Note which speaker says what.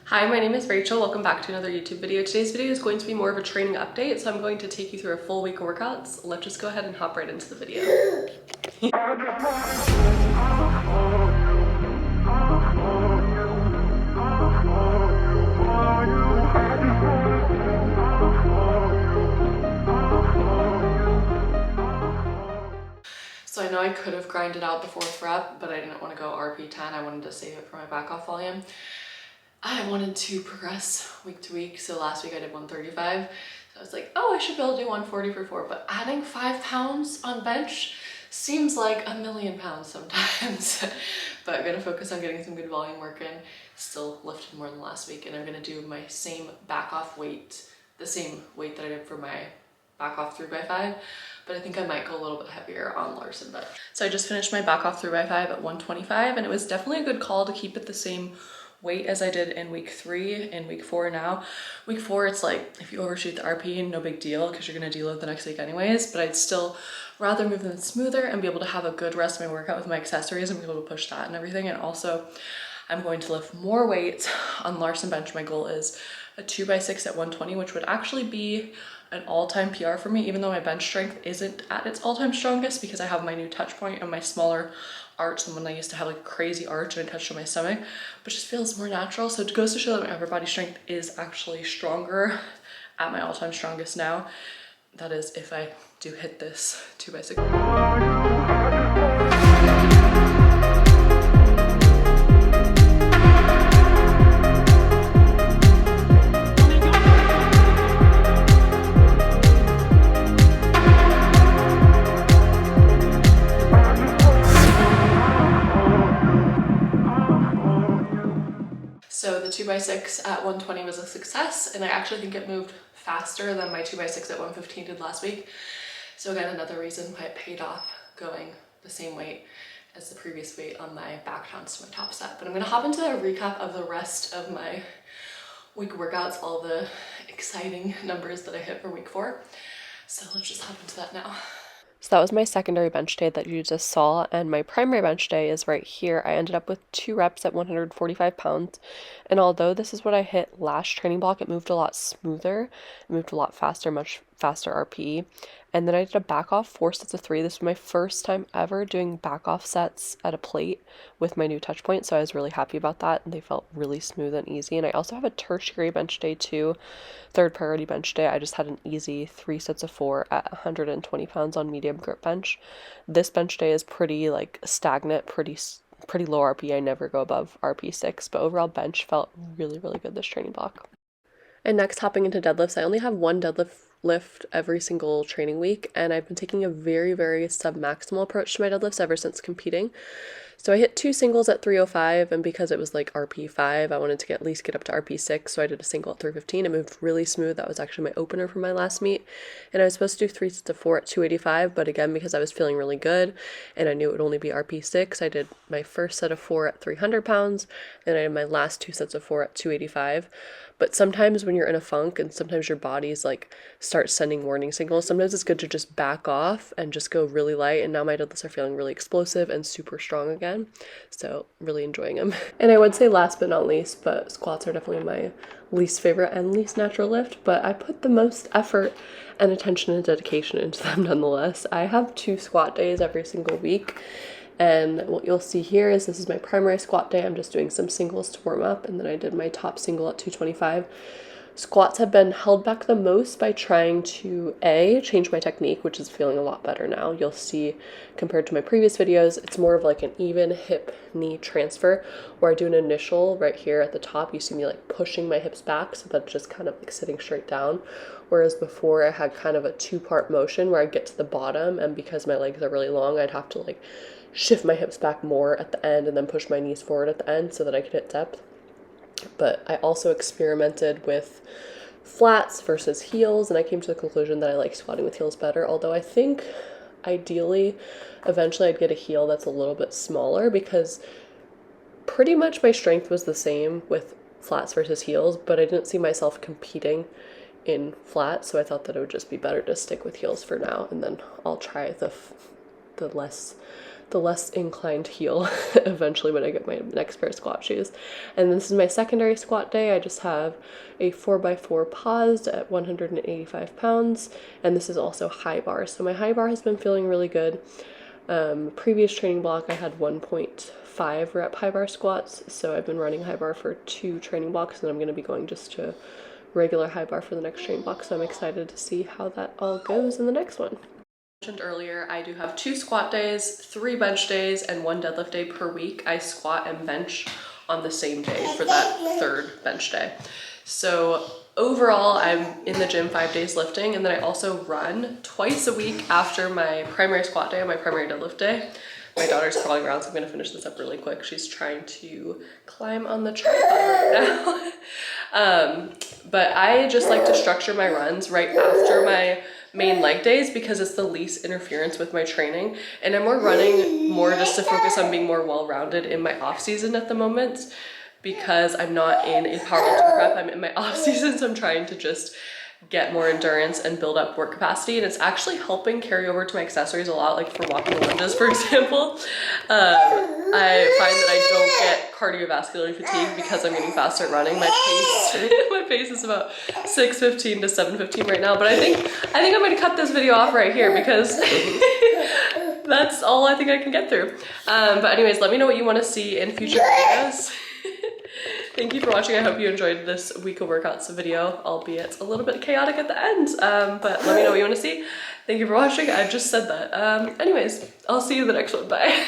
Speaker 1: Hi, my name is Rachel. Welcome back to another YouTube video. Today's video is going to be more of a training update, so I'm going to take you through a full week of workouts. Let's just go ahead and hop right into the video. So I know I could have grinded out the 4th rep, but I didn't want to go RP10. I wanted to save it for my back off volume. I wanted to progress week to week. So last week I did 135. So I was like, oh, I should be able to do 140 for 4. But adding 5 pounds on bench seems like a million pounds sometimes. But I'm going to focus on getting some good volume work in. Still lifted more than last week. And I'm going to do my same back off weight, the same weight that I did for my back off 3x5. But I think I might go a little bit heavier on Larson bench. So I just finished my back off 3x5 at 125. And it was definitely a good call to keep it the same weight as I did in week 3 and week 4 now. Week 4, it's like if you overshoot the RP, no big deal because you're going to deload the next week anyways, but I'd still rather move them smoother and be able to have a good rest of my workout with my accessories and be able to push that and everything. And also I'm going to lift more weights on Larson bench. My goal is a 2x6 at 120, which would actually be an all-time PR for me, even though my bench strength isn't at its all-time strongest because I have my new touch point and my smaller arch than when I used to have like crazy arch and I touched on my stomach, but just feels more natural. So it goes to show that my upper body strength is actually stronger at my all-time strongest now. That is if I do hit this 2x6. So the 2x6 at 120 was a success, and I actually think it moved faster than my 2x6 at 115 did last week. So again, another reason why it paid off going the same weight as the previous weight on my back downs to my top set. But I'm gonna hop into a recap of the rest of my week workouts, all the exciting numbers that I hit for week 4. So let's just hop into that now. So that was my secondary bench day that you just saw, and my primary bench day is right here. I ended up with 2 reps at 145 pounds, and although this is what I hit last training block, it moved a lot smoother, it moved a lot faster, much faster RPE. And then I did a back off 4 sets of 3. This was my first time ever doing back off sets at a plate with my new touch point, so I was really happy about that, and they felt really smooth and easy. And I also have a tertiary bench day too, third priority bench day. I just had an easy 3 sets of 4 at 120 pounds on medium grip bench. This bench day is pretty like stagnant, pretty low RP. I never go above RP6, but overall bench felt really good this training block. And next, hopping into deadlifts, I only have one deadlift lift every single training week, and I've been taking a very sub-maximal approach to my deadlifts ever since competing. So I hit 2 singles at 305, and because it was like RP5, I wanted to at least get up to RP6, so I did a single at 315. It moved really smooth. That was actually my opener for my last meet, and I was supposed to do 3 sets of 4 at 285, but again, because I was feeling really good and I knew it would only be RP6, I did my first set of 4 at 300 pounds, and I did my last 2 sets of 4 at 285. But sometimes when you're in a funk and sometimes your body's like starts sending warning signals, sometimes it's good to just back off and just go really light. And now my deadlifts are feeling really explosive and super strong again. So really enjoying them. And I would say last but not least, but squats are definitely my least favorite and least natural lift, but I put the most effort and attention and dedication into them nonetheless. I have 2 squat days every single week. And what you'll see here is this is my primary squat day. I'm just doing some singles to warm up, and then I did my top single at 225. Squats have been held back the most by trying to change my technique, which is feeling a lot better now. You'll see compared to my previous videos, it's more of like an even hip knee transfer where I do an initial right here at the top. You see me like pushing my hips back so that's just kind of like sitting straight down. Whereas before I had kind of a 2-part motion where I'd get to the bottom, and because my legs are really long, I'd have to like shift my hips back more at the end and then push my knees forward at the end so that I could hit depth. But I also experimented with flats versus heels, and I came to the conclusion that I like squatting with heels better, although I think ideally eventually I'd get a heel that's a little bit smaller because pretty much my strength was the same with flats versus heels, but I didn't see myself competing in flats, so I thought that it would just be better to stick with heels for now, and then I'll try the less the less inclined heel eventually when I get my next pair of squat shoes. And this is my secondary squat day. I just have a 4x4 paused at 185 pounds, and this is also high bar. So my high bar has been feeling really good. Previous training block I had 1.5 rep high bar squats, so I've been running high bar for 2 training blocks, and I'm going to be going just to regular high bar for the next training block, so I'm excited to see how that all goes in the next one. Mentioned earlier, I do have 2 squat days, 3 bench days, and 1 deadlift day per week. I squat and bench on the same day for that 3rd bench day. So overall, I'm in the gym 5 days lifting, and then I also run twice a week after my primary squat day and my primary deadlift day. My daughter's crawling around, so I'm gonna finish this up really quick. She's trying to climb on the tripod right now. But I just like to structure my runs right after my main leg days because it's the least interference with my training. And I'm running more just to focus on being more well-rounded in my off season at the moment, because I'm not in a powerlifting prep, I'm in my off season, so I'm trying to just get more endurance and build up work capacity, and it's actually helping carry over to my accessories a lot, like for walking the lunges, for example. I find that I don't get cardiovascular fatigue because I'm getting faster at running. My pace is about 6:15 to 7:15 right now, but I think I'm going to cut this video off right here because that's all I think I can get through. But anyways, let me know what you want to see in future videos. Thank you for watching. I hope you enjoyed this week of workouts video, albeit a little bit chaotic at the end, but let me know what you want to see. Thank you for watching. I just said that. Anyways, I'll see you in the next one. Bye.